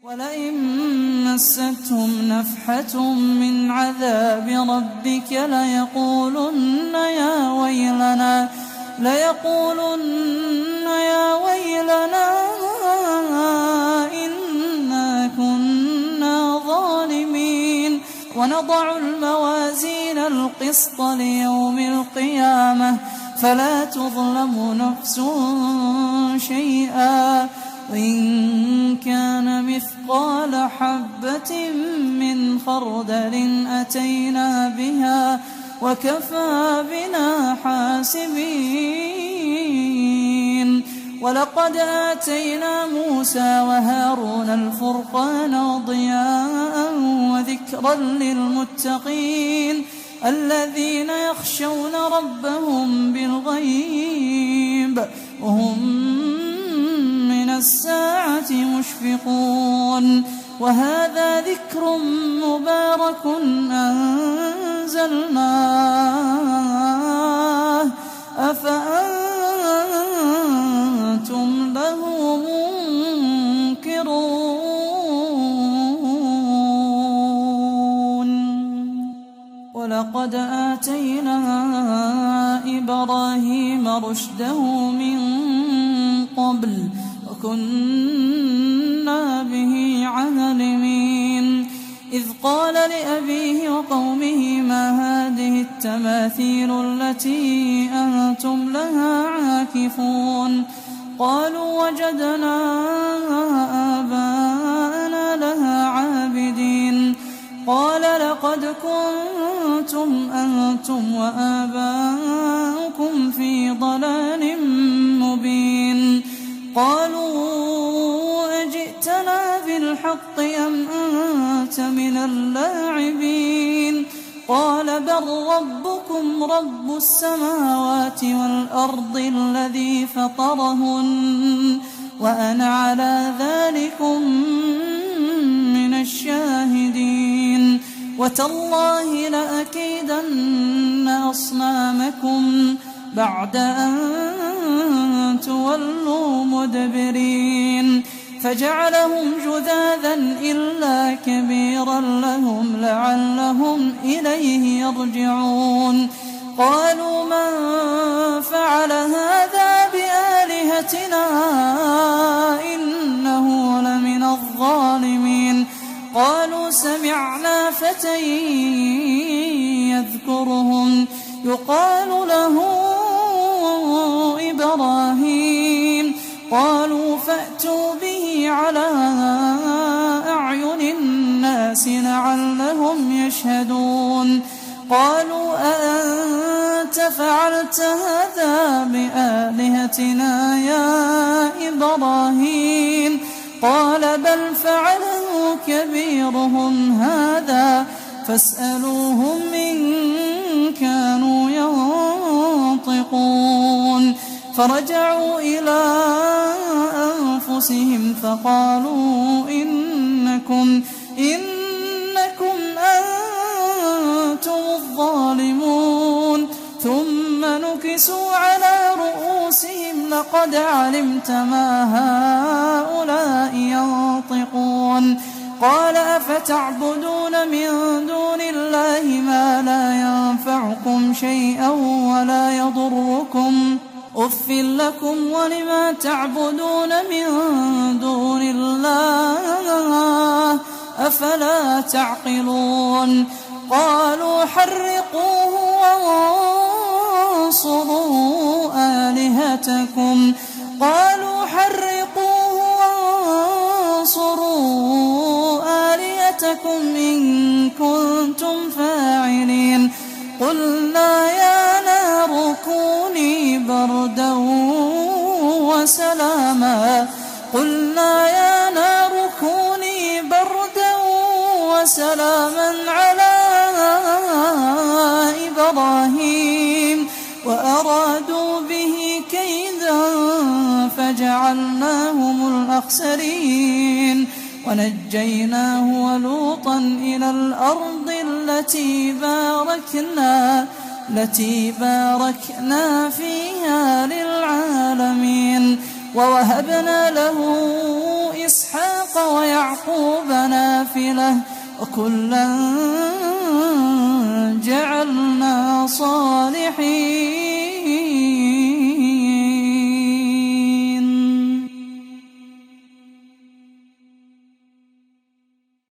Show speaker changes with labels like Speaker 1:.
Speaker 1: ولئن مستهم نفحة من عذاب ربك ليقولن يا ويلنا إنا كنا ظالمين. ونضع الموازين القسط ليوم القيامة فلا تظلم نفس شيئا وإن كان مثقال حبة من خردل أتينا بها وكفى بنا حاسبين. ولقد آتينا موسى وهارون الفرقان وضياء وذكرا للمتقين الذين يخشون ربهم بالغيب وهم من الساعة مشفقون. وهذا ذكر مبارك أنزلناه أفأنتم له منكرون. ولقد آتينا إبراهيم رشده من قبل وكنا به عالمين. إذ قال لأبيه وقومه ما هذه التماثيل التي أنتم لها عاكفون؟ قالوا وجدنا آباءنا لها عابدين. قال لقد كنتم أنتم وآباؤكم في ضلال مبين. قالوا أجئتنا بالحق أم أنت من اللاعبين؟ قال بل ربكم رب السماوات والأرض الذي فطرهن وأنا على ذلكم من الشاهدين. وتالله لأكيدن أصنامكم بعد أن تولوا مدبرين. فجعلهم جذاذا إلا كبيرا لهم لعلهم إليه يرجعون. قالوا من فعل هذا بآلهتنا إنه لمن الظالمين. قالوا سمعنا فتى يذكرهم يقال له إبراهيم. قالوا فأتوا به على أعين الناس لعلهم يشهدون. قالوا أأنت فعلت هذا بآلهتنا يا إبراهيم؟ قال بل فعله كبيرهم هذا فاسألوهم إن كانوا ينطقون. فرجعوا إلى أنفسهم فقالوا إنكم أنتم الظالمون. ثم نكسوا على رؤوسهم لقد علمت ما هؤلاء ينطقون. قال أفتعبدون من دون الله ما لا ينفعكم شيئا ولا يضركم أف لكم ولما تعبدون من دون الله أفلا تعقلون. قالوا حرقوه وانصروا آلهتكم. قالوا حرقوه وانصروا آلهتكم إن كنتم فاعلين. قلنا يا نار كوني بردا وسلاما على إبراهيم وأرادوا به كيدا فجعلناهم الأخسرين. ونجيناه ولوطا إلى الأرض التي باركنا فيها للعالمين. ووهبنا له إسحاق وإسحاق ويعقوب نافلة وكلا